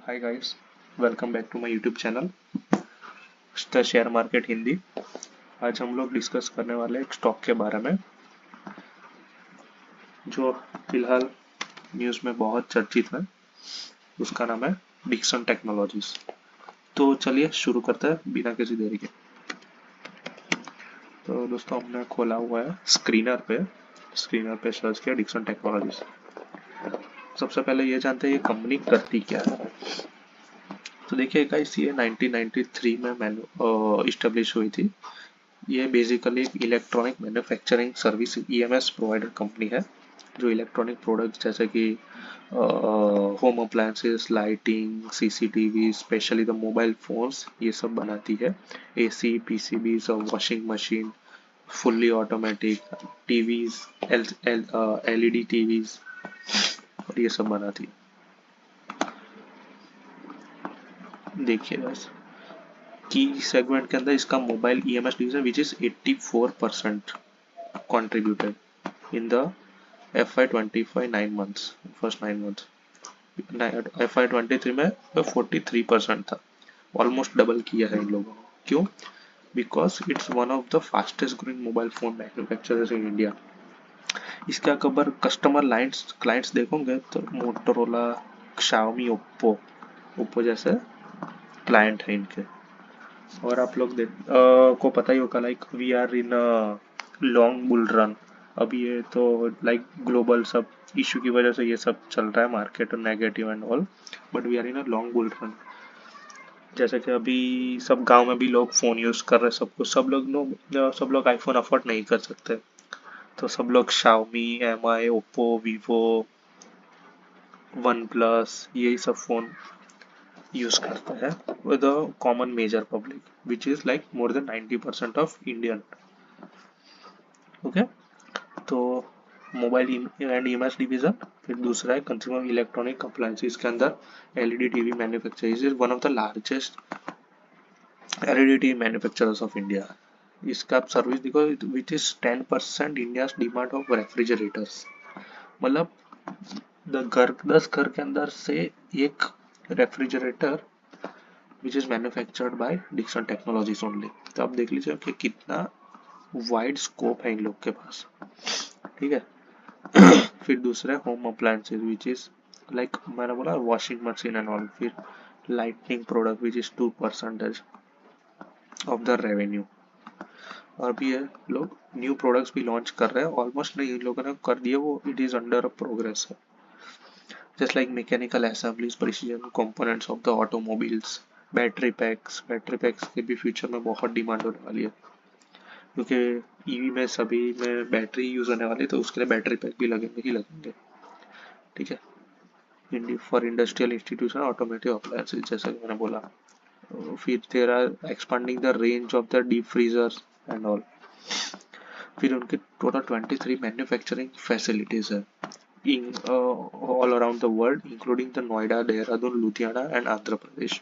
Hi guys, welcome back to my YouTube channel the share market Hindi. आज हम लोग discuss करने वाले हैं एक स्टॉक के बारे में जो फिलहाल न्यूज़ में बहुत चर्चित है। उसका नाम है डिक्सन टेक्नोलॉजीज। तो चलिए शुरू करते हैं बिना किसी देरी के। तो दोस्तों हमने खोला हुआ है स्क्रीनर पे सर्च किया डिक्सन टेक्नोलॉजीज। सबसे पहले ये जानते हैं ये कंपनी करती क्या है। तो देखिए गाइस, ये 1993 में इस्टेब्लिश हुई थी। ये बेसिकली एक electronic manufacturing service EMS provider company है जो इलेक्ट्रॉनिक प्रोडक्ट्स जैसे कि home appliances, lighting, CCTV, specially the mobile phones, ये सब बनाती है। AC, PCB, washing machine, fully automatic TVs, LED TVs और ये सब बनाती है। देखिए बस की सेगमेंट के अंदर इसका mobile EMS division which is 84% contributed in the FY25 9 months, first 9 months। FY23 में 43% था। ऑलमोस्ट डबल किया है इन लोगों ने। क्यों? Because it's one of the fastest growing mobile phone manufacturers in India. इसके अगर कस्टमर लाइन्स क्लाइंट्स देखोगे तो मोटोरोला, शाओमी, ओप्पो जैसे क्लाइंट है इनके। और आप लोग को पता ही होगा like we are in long bull run. अभी ये तो लाइक ग्लोबल सब इशू की वजह से ये सब चल रहा है market negative and all, but we are in a long bull run. जैसे कि अभी सब गांव में भी लोग फोन यूज कर रहे हैं, सब लोग आईफोन अफोर्ड नहीं कर सकते। तो सब लोग Xiaomi, Mi, Oppo, Vivo, OnePlus यही सब फोन यूज करते हैं with a common major public which is like more than 90% of Indian. Okay, तो मोबाइल एंड ईएमएस डिवीजन। फिर दूसरा है कंज्यूमर इलेक्ट्रॉनिक अप्लायंसेस के अंदर LED TV manufacturers is one of the largest LED TV manufacturers of India. इसका आप service देखो which is 10% India demand of refrigerators. मतलब 10 घर के अंदर से एक refrigerator which is manufactured by Dixon technologies only. तो आप देख लीजिए कि कितना वाइड स्कोप है इन लोग के पास। ठीक है। फिर दूसरा home appliances which is like मैंने बोला वॉशिंग मशीन एंड ऑल। फिर lightning product which is 2% of the revenue. और भी ये लोग न्यू प्रोडक्ट्स भी लॉन्च कर रहे हैं। ऑलमोस्ट नहीं इन लोगों ने कर दिया, वो इट इज अंडर प्रोग्रेस है। Just like mechanical assemblies, precision components of the automobiles, battery PACS के भी फ्यूचर में बहुत डिमांड होने वाली है क्योंकि ईवी में सभी में बैटरी यूज होने वाली है, तो उसके लिए बैटरी पैक भी लगेंगे ही लगेंगे। ठीक है। For industrial institution automotive appliances जैसा कि मैंने बोला। फिर तेरा expanding the range of the deep freezers and all. फिर उनके टोटल 23 मैन्युफैक्चरिंग फैसिलिटीज है in all around the world including the Noida, Dehradun, Ludhiana and Andhra Pradesh.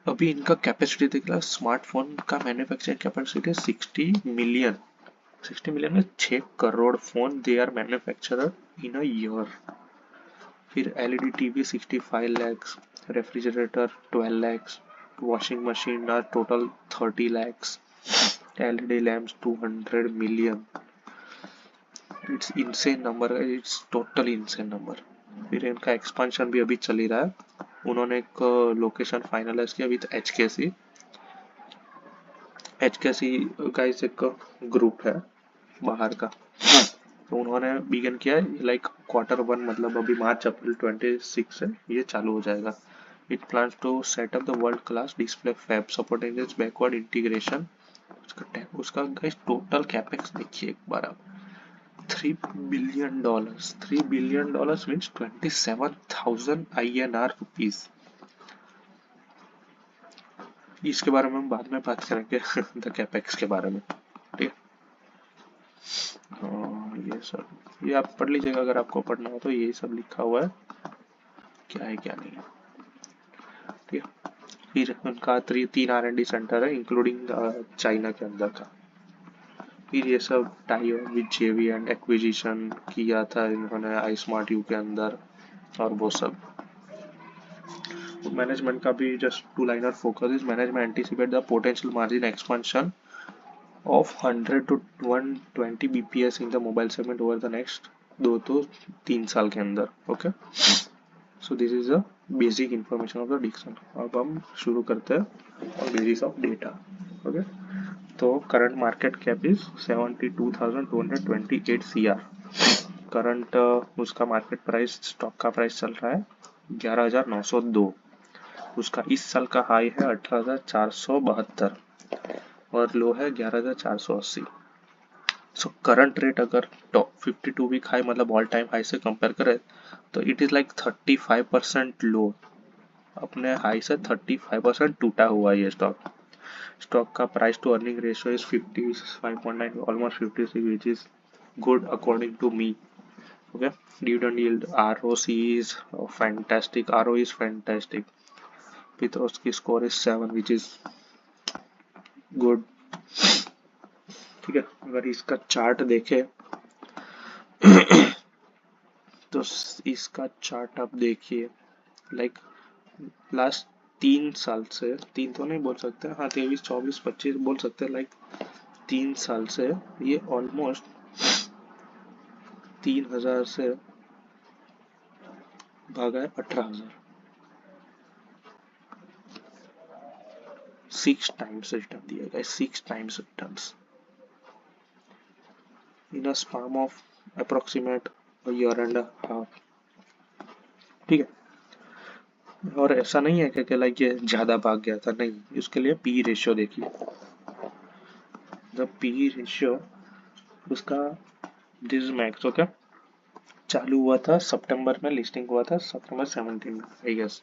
अभी इनका कैपेसिटी देख ला, स्मार्टफोन का मैन्युफैक्चरिंग कैपेसिटी 60 मिलियन में 6 crore phone they are manufacturer in a year. फिर LED TV 65 lakhs, refrigerator 12 lakhs, washing machine are total 30 lakhs, LED lamps 200 million. It's insane number, it's total insane number. फिर इनका expansion भी अभी चल ही रहा है। उन्होंने एक लोकेशन फाइनलाइज किया विद एचकेसी का एक ग्रुप है बाहर का। तो उन्होंने बिगन किया है लाइक Q1, मतलब अभी मार्च अप्रैल 26 से ये चालू हो जाएगा। It plans to set up the world class display fab supporting this backward integration. उसका गाइस टोटल कैपेक्स देखिए एक बार आप, $3 billion। $3 billion means 27,000 INR rupees. इसके बारे में हम बाद में बात करेंगे द कैपेक्स के बारे में। ठीक है। ये सब ये आप पढ़ लीजिएगा अगर आपको पढ़ना हो, तो ये सब लिखा हुआ है क्या है क्या नहीं है। ठीक है। फिर उनका 3 R&D सेंटर है इंक्लूडिंग चाइना के अंदर का। फिर ये सब टाई विद जेवी एंड एक्विजिशन किया था इन्होंने आई स्मार्ट यू के अंदर और वो सब। मैनेजमेंट का भी just two liner focus is management anticipate the potential margin expansion of 100 to 120 bps in the mobile segment over the next 2 to 3 साल के अंदर. Okay, so this is a basic information of the Dixon. अब हम शुरू करते हैं basis of data. Okay, तो current market cap is 72,228 CR. Current उसका मार्केट प्राइस, स्टॉक का प्राइस चल रहा है 11,902. उसका इस साल का हाई है 18,472 और लो है 11,480. सो करंट रेट अगर टॉप 52 वीक हाई मतलब ऑल टाइम हाई से कंपेयर करें तो इट इज लाइक 35% लो. अपने हाई से 35% टूटा हुआ ये स्टॉक. स्टॉक का price to earning ratio is 55.9, almost 56, which is good according to me. Okay, dividend yield ROC is fantastic, RO is fantastic. Petrovsky score is 7 which is good. ठीक है, अगर इसका चार्ट देखे तो इसका चार्ट आप देखिए, लाइक लास्ट 3 साल से, 3 तो नहीं बोल सकते, हाँ 23, 24, 25 बोल सकते हैं, लाइक 3 साल से ये ऑलमोस्ट 3,000 से भागा है 18,000. 6 टाइम्स रिटर्न दिया गया, 6 times return in a span of approximate year and half. ठीक है, और ऐसा नहीं है कि लाइक ये ज्यादा भाग गया था, नहीं, उसके लिए पी रेशियो देखिए. जब पी रेशियो उसका दिस मैक्स. ओके, चालू हुआ था सितंबर में, लिस्टिंग हुआ था सितंबर 17 में आई गेस.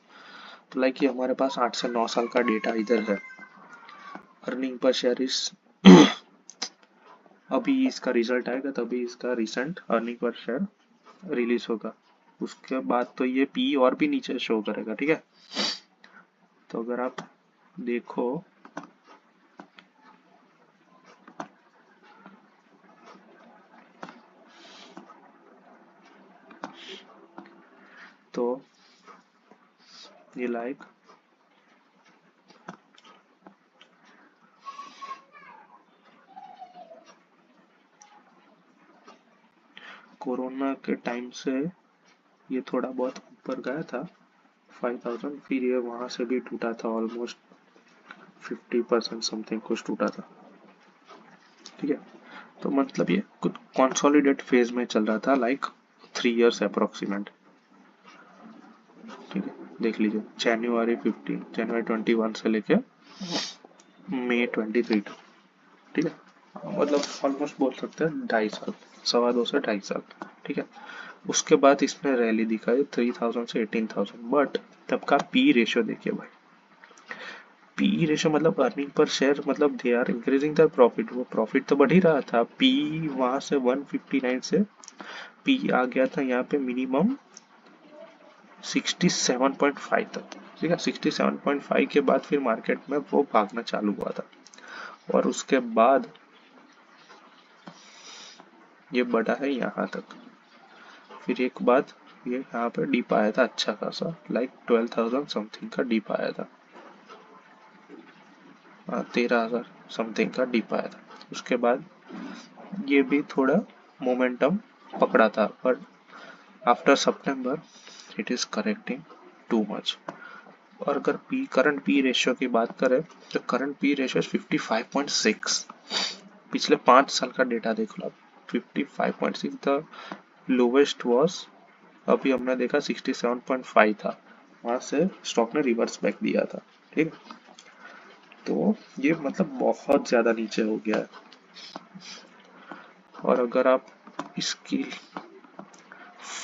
तो लाइक ये हमारे पास 8 से 9 साल का डेटा इधर है. अर्निंग पर शेयर इस अभी इसका रिजल्ट आएगा तभी इसका रिसेंट अर्निंग पर शेयर रिलीज होगा. उसके बाद तो ये पी और भी नीचे शो करेगा. ठीक है, तो अगर आप देखो तो ये लाइक कोरोना के टाइम से ये थोड़ा बहुत ऊपर गया था 5,000, फिर ये वहां से भी टूटा था, ऑलमोस्ट 50% समथिंग कुछ टूटा था. ठीक है, तो मतलब ये कुछ कंसोलिडेट फेज में चल रहा था, लाइक 3 years अप्रोक्सीमेट. ठीक है, देख लीजिए जनवरी 21 से लेके मई 23 तक. ठीक है, मतलब ऑलमोस्ट बोल सकते हैं 2.5 साल, 2.25 से 2.5 साल. ठीक है, उसके बाद इसमें रैली दिखाई 3,000 से 18,000. बट तब का पी रेशियो देखिए भाई, पी रेशियो मतलब अर्निंग पर शेयर, मतलब they are increasing the profit. वो प्रॉफिट तो बढ़ ही रहा था. पी वहां से 159 से पी आ गया था यहाँ पे मिनिमम 67.5 तक. ठीक है, 67.5 के बाद फिर मार्केट में वो भागना चालू हुआ था और उसके बाद ये बढ़ा है यहाँ तक. फिर एक बाद ये यहाँ पे डीप आया था अच्छा खासा, लाइक 12,000 समथिंग का डीप आया था. 13,000 समथिंग का डीप आया था. उसके बाद ये भी थोड़ा मोमेंटम पकड़ा था, but after September it is correcting too much. और अगर पी करंट पी रेशियो की बात करें तो करंट पी रेशियो 55.6. पिछले 5 साल का डेटा देख लो आप, 55.6. द लोवेस्ट वॉज अभी हमने देखा 67.5 था, वहां से स्टॉक ने रिवर्स बैक दिया था. ठीक, तो ये मतलब बहुत ज्यादा नीचे हो गया है. और अगर आप इसकी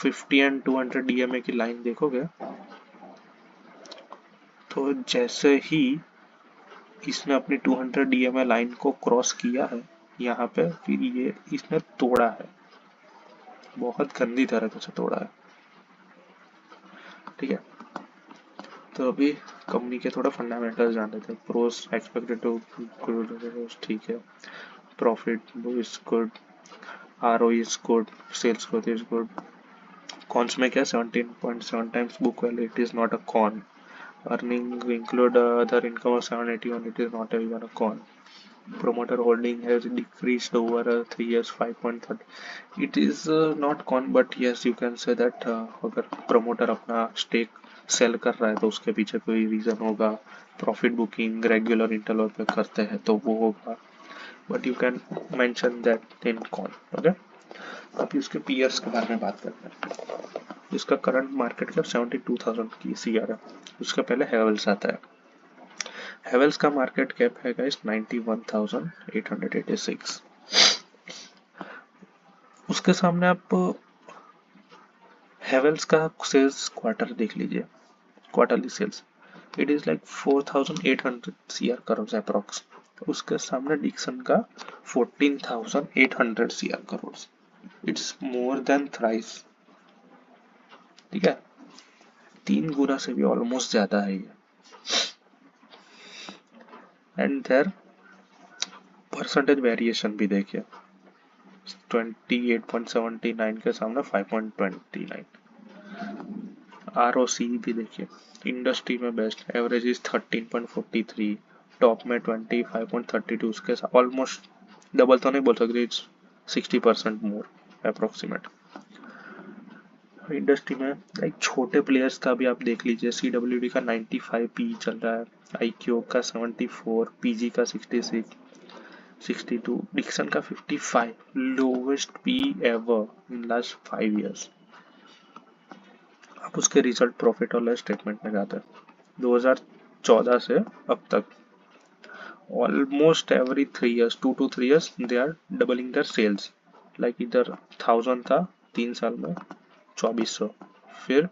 50 एंड 200 DMA की लाइन देखोगे तो जैसे ही इसने अपनी 200 DMA लाइन को क्रॉस किया है यहाँ पे, फिर ये इसने तोड़ा है, बहुत गंदी तरह से तोड़ा है. ठीक है, तो अभी कंपनी के थोड़ा फंडामेंटल्स जान लेते हैं. प्रोस एक्सपेक्टेड टू ग्रो, ठीक है, profit is good, RO is good, sales growth is good. Cons में क्या 17.7 times book value, it is not a con. Earning include other income of 781. It is not even a con. Promoter holding has decreased over 3 years 5.30. It is not con, but yes you can say that अगर promoter अपना stake cell कर रहा है तो उसके पीछे कोई reason होगा, प्रॉफिट बुकिंग रेगुलर इंटरवल पे करते हैं तो वो होगा, but you can mention that in con. Okay, अभी उसके पीयर्स के बारे में बात करते हैं. इसका करंट मार्केट कैप 72,000 की सीआर है. उसके पहले हेवल्स आता है. हेवल्स का मार्केट कैप है गाइस 91,886. उसके सामने आप हेवल्स का सेल्स क्वार्टर देख लीजिए, quarterly sales it is like 4,800 CR crore approx. उसके सामने डिक्सन का 14,800 CR crore. It's more than thrice. ठीक है, 3 गुना से भी ऑलमोस्ट ज्यादा है ये. एंड देयर परसेंटेज वेरिएशन भी देखिए, 28.79 के सामने 5.29. ROC भी देखिए, इंडस्ट्री में बेस्ट एवरेज इज 13.43, टॉप में 25.32. उसके साथ ऑलमोस्ट डबल तो नहीं बोल सकते, इट्स 60% मोर अप्रोक्सीमेट. इंडस्ट्री में लाइक छोटे प्लेयर्स का भी आप देख लीजिए, CWD का 95 पी चल रहा है, IQ का 74, PG का 66, 62, डिक्सन का 55, lowest P ever in last 5 years. अब उसके रिजल्ट प्रॉफिट और लॉस स्टेटमेंट में जाते हैं. 2014 से अब तक almost every 3 years, 2 to 3 years they are doubling their sales. Like इधर 1000 था 3 साल में 2400, फिर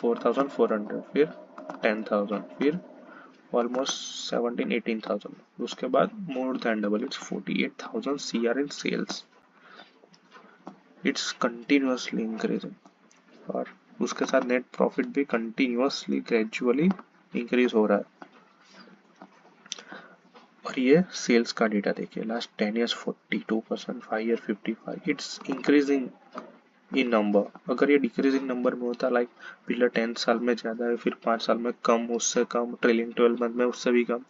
4400, फिर 10,000, फिर ऑलमोस्ट 17-18,000. उसके बाद more than double, it's 48,000 CR in sales. It's continuously increasing. और उसके साथ नेट प्रॉफिट भी कंटिन्यूसली ग्रेजुअली इंक्रीज हो रहा है. और ये सेल्स का डेटा देखिए, last 10 years 42%, 5 year 55. It's increasing in number. अगर ये डिक्रीजिंग नंबर में होता, लाइक पिछले 10 साल में ज्यादा है, फिर 5 साल में कम, उससे कम, ट्रेलिंग 12 मंथ में उससे भी कम,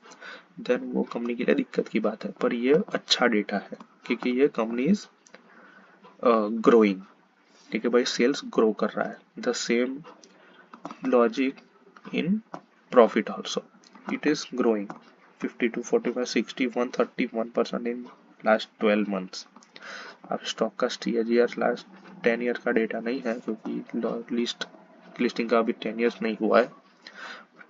देन वो कंपनी के लिए दिक्कत की बात है. पर ये अच्छा डेटा है क्योंकि ये कंपनी इज ग्रोइंग. ठीक है भाई, सेल्स ग्रो कर रहा है. The same logic in profit also, it is growing 52, 45, 60, 131% in last 12 months. अब स्टॉक का CAGR लास्ट 10 ईयर का डेटा नहीं है क्योंकि लिस्टिंग का अभी 10 years नहीं हुआ है,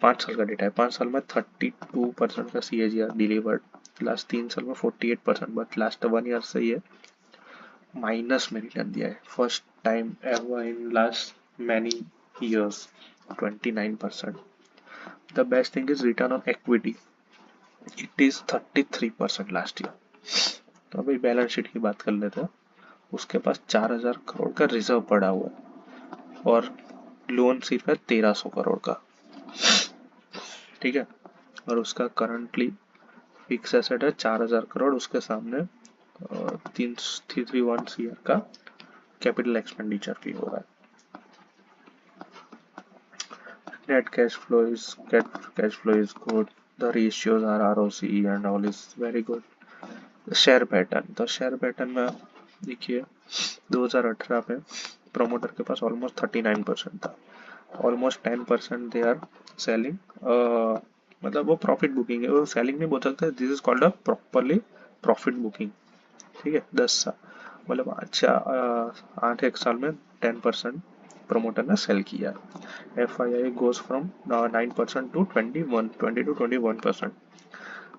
5 साल का डेटा है. 5 साल में 32% का CAGR डिलीवर्ड, लास्ट 3 साल में 48%, बट लास्ट 1 year से ये माइनस में रिटर्न दिया है. First time ever in last many years 29%. The best thing is return on equity, it is 33% last year. तो अभी बैलेंस शीट की बात कर लेते हैं. उसके पास 4,000 करोड़ का रिजर्व पड़ा हुआ है और लोन सिर्फ है 1,300 करोड़ का. ठीक है, और उसका करंटली फिक्स एसेट है 4,000 करोड़. उसके सामने 331 CR का कैपिटल एक्सपेंडिचर भी हो रहा है. Net cash flow is good. The ratios are ROC and all is very good. Share pattern, तो शेयर पैटर्न में देखिए 2018 में प्रमोटर के पास ऑलमोस्ट 39% था. ऑलमोस्ट 10% दे आर सेलिंग, मतलब वो प्रॉफिट बुकिंग है, वो सेलिंग नहीं बोल सकते. This is called a properly profit booking. ठीक है, 10 साल मतलब अच्छा 8 साल में 10% प्रमोटर ने सेल किया. FII goes from 9% to 21%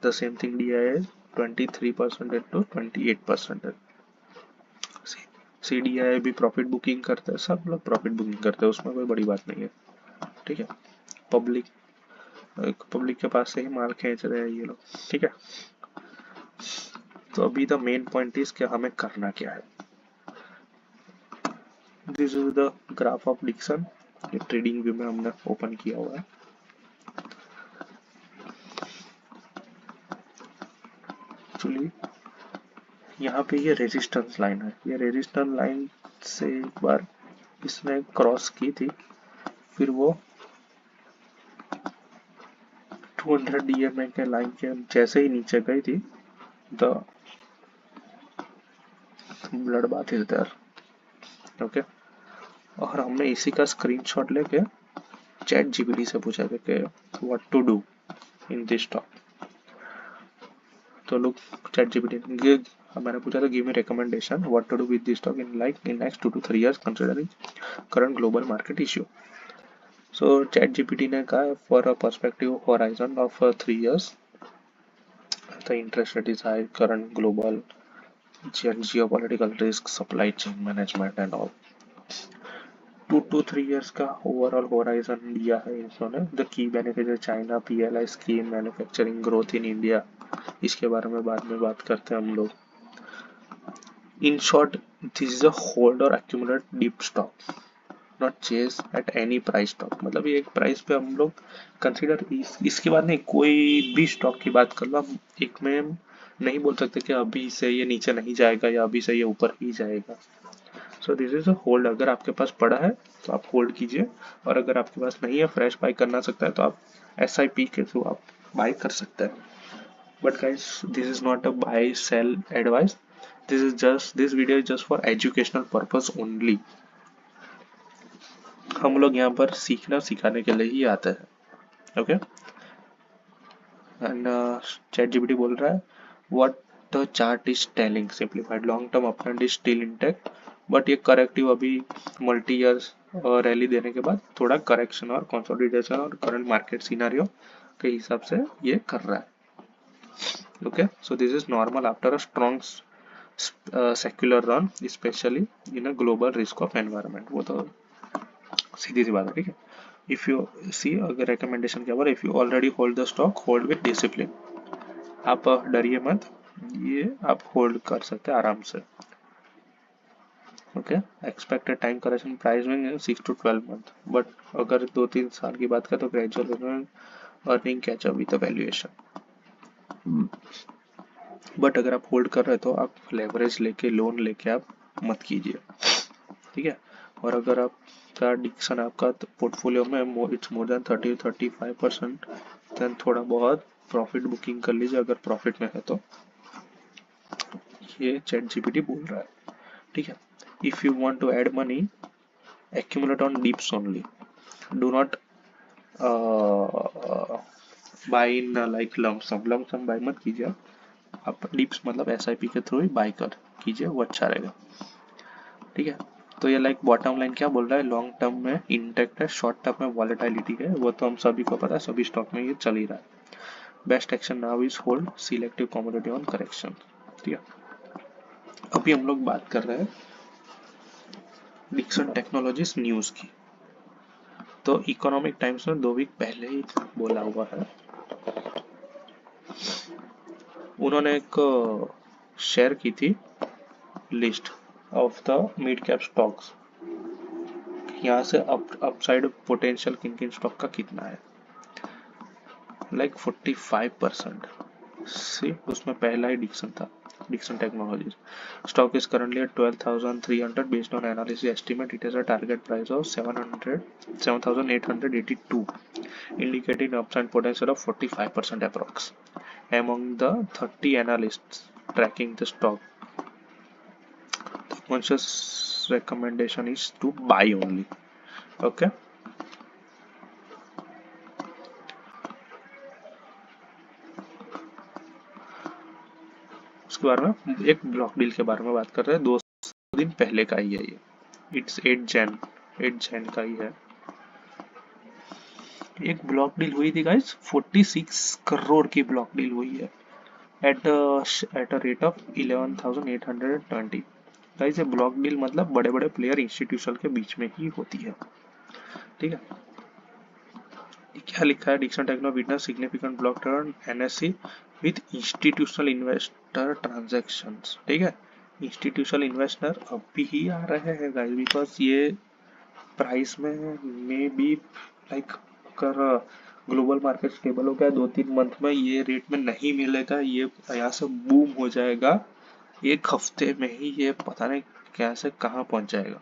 the same thing. DII 23% to 28%. CDI भी प्रॉफिट बुकिंग करते हैं, सब लोग प्रॉफिट बुकिंग करते हैं, उसमें कोई बड़ी बात नहीं है. ठीक है, पब्लिक के पास से ही माल खींच रहे हैं ये लोग. ठीक है, तो अभी द मेन पॉइंट इज कि हमें करना क्या है. This is the graph of Dixon. ये ट्रेडिंग व्यू में हमने ओपन किया हुआ है. एक्चुअली यहाँ पे ये रेजिस्टेंस लाइन है, ये रेजिस्टेंस लाइन से एक बार इसने क्रॉस की थी, फिर वो 200 DMA के लाइन के जैसे ही नीचे गई थी, the blood bath is there. Okay, और हमने इसी का स्क्रीनशॉट लेके चैट जीपीटी से पूछा था कि what to do in this stock. तो लोग चैट जीपीटी मैंने पूछा था give me recommendation what to do with this stock in next 2 to 3 years considering current global market issue. So ChatGPT ने कहा for a perspective horizon of 3 years the interest rate is high, current global geopolitical risk, supply chain management and all। 2 to 3 years का overall horizon दिया है इन्होंने। The key benefit है China PLI scheme, manufacturing growth in India, इसके बारे में बाद में बात करते हैं हम लोग। In short this is a hold और accumulate deep stock, not chase at any price stock. मतलब ये एक प्राइस पे हम लोग कंसीडर इसके बाद नहीं, कोई भी स्टॉक की बात कर लो, हम एक में नहीं बोल सकते कि अभी से ये नीचे नहीं जाएगा या अभी से ये ऊपर ही जाएगा। सो दिस इज अ होल्ड। अगर आपके पास पड़ा है तो आप होल्ड कीजिए, और अगर आपके पास नहीं है, फ्रेश बाई करना सकता है, तो आप SIP के थ्रू आप बाई कर सकते हैं। But guys this is not a buy sell advice, this video is just for educational purpose only. हम लोग यहाँ पर सीखना सिखाने के लिए ही आते हैं। ओके, एंड चैट जीपीटी बोल रहा है what the chart is telling simplified, long term uptrend is still intact, but ये करेक्टिव अभी मल्टी ईयर्स रैली देने के बाद थोड़ा करेक्शन और कंसोलिडेशन और करंट मार्केट सिनेरियो के हिसाब से ये कर रहा है। Okay, so this is normal after a strong secular run specially in a global risk of environment. वो तो सीधी सी बात है, ठीक है। इफ यू सी अगर रिकमेंडेशन क्या बोला, if you already hold the stock hold with discipline, आप डरिए मत, ये आप होल्ड कर सकते हैं आराम से। Okay, expected time correction price में 6 to 12 month, बट अगर 2-3 साल की बात करें तो gradual earning catch up with valuation. But अगर आप होल्ड कर रहे हैं तो आप लेवरेज लेके, लोन लेके आप मत कीजिए, ठीक है। और अगर आपका डिक्शन आपका पोर्टफोलियो में इट्स मोर देन 30-35%, देन थोड़ा बहुत प्रॉफिट बुकिंग कर लीजिए अगर प्रॉफिट में है तो। ये चैट जीपीटी बोल रहा है, ठीक है। If you want to add money accumulate on dips only, do not buy in like lump sum buy मत कीजिए आप डिप्स, मतलब SIP के थ्रू ही बाय कर कीजिए, वो अच्छा रहेगा, ठीक है। तो ये लाइक बॉटम लाइन क्या बोल रहा है, लॉन्ग टर्म में इंटेक्ट है, शॉर्ट टर्म में वॉलेटिलिटी है, वो तो हम सभी को पता है, सभी स्टॉक में ये चल ही रहा है। Best action now is hold selective commodity on correction, ठीक है। अभी हम लोग बात कर रहे हैं डिक्सन टेक्नोलॉजीज न्यूज की। तो इकोनॉमिक टाइम्स में 2 वीक पहले ही बोला हुआ है, उन्होंने एक शेयर की थी list of the mid cap stocks, यहाँ से अपसाइड पोटेंशियल किन किन स्टॉक का कितना है, लाइक 45%। सी उसमें पहला ही डिक्सन था, Dixon technologies. Stock is currently at 12,300 based on analysis estimate, it has a target price of 7,882, indicating upside potential of 45% approx. Among the 30 analysts tracking the stock, the conscious recommendation is to buy only. Okay. उसके बारे में एक block deal के बारे में बात कर रहे हैं, 2 दिन पहले का ही है ये, इट्स 8 जैन का ही है। एक ब्लॉक डील हुई थी गाइस, 46 करोड़ की ब्लॉक डील हुई है at a rate of 11,820। Guys ये ब्लॉक डील मतलब बड़े बड़े प्लेयर इंस्टीट्यूशन के बीच में ही होती है, ठीक है। क्या लिखा है, Dixon techno witness significant block turn NSE with institutional investor transactions, ठीक है। इंस्टीट्यूशनल इन्वेस्टर अभी ही आ रहे हैं गाइस, बिकॉज ये प्राइस में मे बी लाइक कर ग्लोबल मार्केट स्टेबल हो गया 2-3 मंथ में, ये रेट में नहीं मिलेगा, ये यहाँ से बूम हो जाएगा, 1 हफ्ते में ही ये पता नहीं कैसे कहाँ पहुंच जाएगा,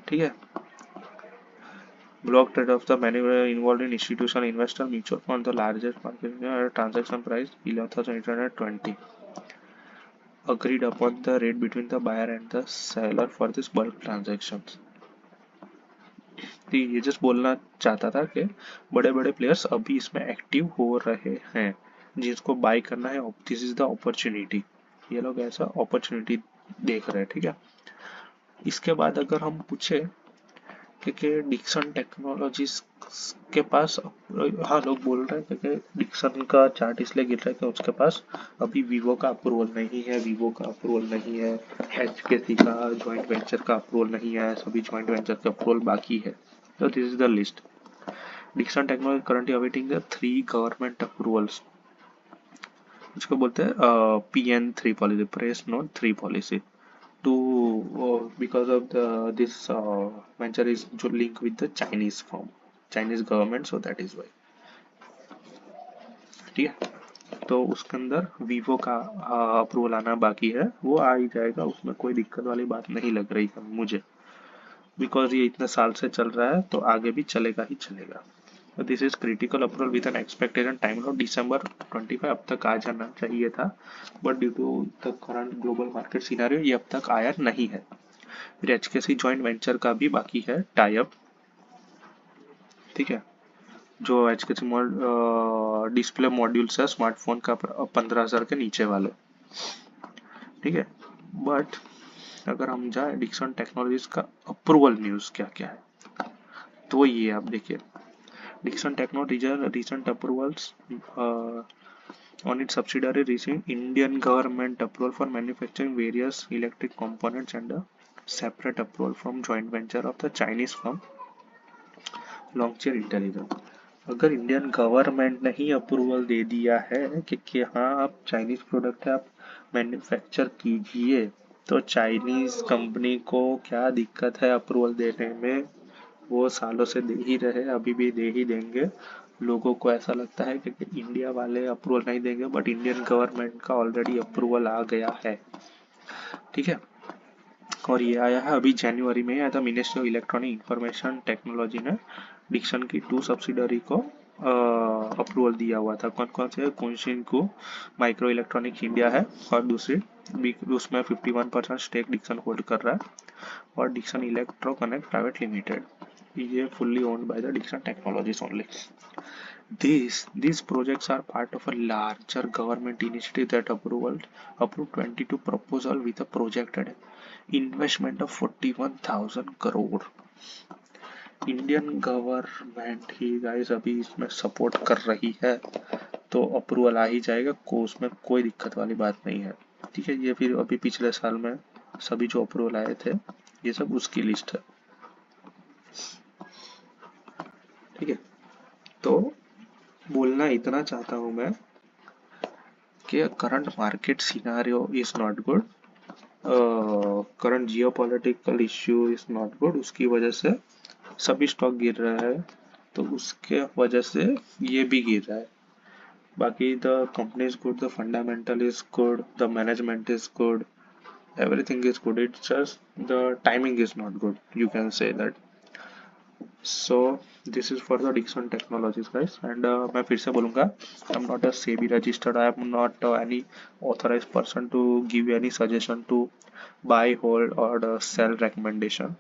ठीक है। block trade of the many involved in institutional investor mutual fund, the largest market transaction price 11,820. Agreed upon the rate between the buyer and the seller for this bulk transactions. तो ये जस्ट बोलना चाहता था कि बड़े बड़े players अभी इसमें एक्टिव हो रहे हैं, जिसको बाय करना है दिस इज द अपॉर्चुनिटी, ये लोग ऐसा अपॉर्चुनिटी देख रहे हैं, ठीक है। इसके बाद अगर हम पूछे कि डिक्सन टेक्नोलॉजीज के पास, हाँ लोग बोल रहे हैं कि डिक्सन का चार्ट इसलिए गिर रहा है कि उसके पास अभी वीवो का अप्रूवल नहीं है, वीवो का अप्रूवल नहीं है, एचकेसी का जॉइंट वेंचर का अप्रूवल नहीं है, सभी जॉइंट वेंचर का अप्रूवल बाकी है। तो this is the list. Dixon technology currently awaiting the 3 government approvals, इसको बोलते हैं PN3 policy, press note 3 policy, to because of the this venture is जो link with the Chinese firm, Chinese government, so that is why, ठीक है। तो उसके अंदर Vivo का अप्रूवल आना बाकी है, वो आ ही जाएगा, उसमें कोई दिक्कत वाली बात नहीं लग रही है मुझे, बिकॉज ये इतने साल से चल रहा है तो आगे भी चलेगा ही चलेगा। This is critical approval with an expectation time of December 25, अब तक आ जाना चाहिए था, but due to the current global market scenario ये अब तक आया नहीं है। फिर एचकेसी जॉइंट वेंचर का भी बाकी है टाई अप, ठीक है, जो एचकेसी डिस्प्ले मॉड्यूल्स है स्मार्टफोन का 15,000 के नीचे वाले, ठीक है। बट अगर हम जाए डिक्सन टेक्नोलॉजीज का अप्रूवल न्यूज क्या क्या है, तो ये आप देखिए, Dixon technology recent approvals on its subsidiary received Indian government approval for manufacturing various electric components and a separate approval from joint venture of the Chinese firm Longcheer Intelligence। अगर Indian government ने ही approval दे दिया है कि हाँ आप Chinese product है आप manufacture कीजिए, तो चाइनीज कंपनी को क्या दिक्कत है अप्रूवल देने में, वो सालों से दे ही रहे, अभी भी दे ही देंगे। लोगों को ऐसा लगता है कि इंडिया वाले अप्रूवल नहीं देंगे, बट इंडियन गवर्नमेंट का ऑलरेडी अप्रूवल आ गया है, ठीक है। और ये आया है अभी जनवरी में, आया था, ministry of electronic information technology ने डिक्सन की 2 सब्सिडरी को अप्रूवल दिया हुआ था। कौन कौन से, कुनशिन को माइक्रो इलेक्ट्रॉनिक इंडिया है, और दूसरी उसमें 51% स्टेक डिक्सन होल्ड कर रहा है, और Dixon electro connect private limited, ये fully owned by the Dixon Technologies only. These projects are part of a larger government initiative that approved 22 proposal with a projected investment of 41,000 crore। Indian government he guys अभी इसमें support कर रही है, तो approval आ ही जाएगा, उसमें कोई दिक्कत वाली बात नहीं है, ठीक है। ये फिर अभी पिछले साल में सभी जो अप्रूवल आए थे ये सब उसकी लिस्ट है, ठीक है। तो बोलना इतना चाहता हूं मैं कि current market scenario is not good, current geopolitical issue is not good, उसकी वजह से सभी स्टॉक गिर रहा है, तो उसके वजह से ये भी गिर रहा है। बाकी the company is good, the fundamental is good, the management is good, everything is good, it's just the timing is not good, you can say that। so this is for the Dixon Technologies guys, and मैं फिर से बोलूँगा, I'm not a SEBI registered, I am not any authorized person to give any suggestion to buy, hold or sell recommendation।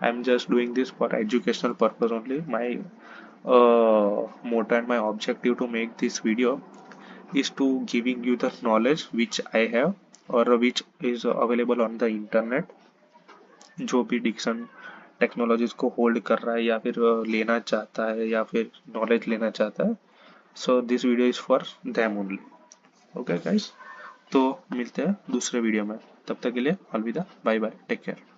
I'm just doing this for educational purpose only। My motto and my objective to make this video is to giving you the knowledge which I have or which is available on the internet। जो भी Dixon technologies को hold कर रहा है या फिर लेना चाहता है या फिर नॉलेज लेना चाहता है, so this video is for them only. Okay guys, तो मिलते हैं दूसरे वीडियो में, तब तक के लिए अलविदा, बाय बाय, टेक केयर।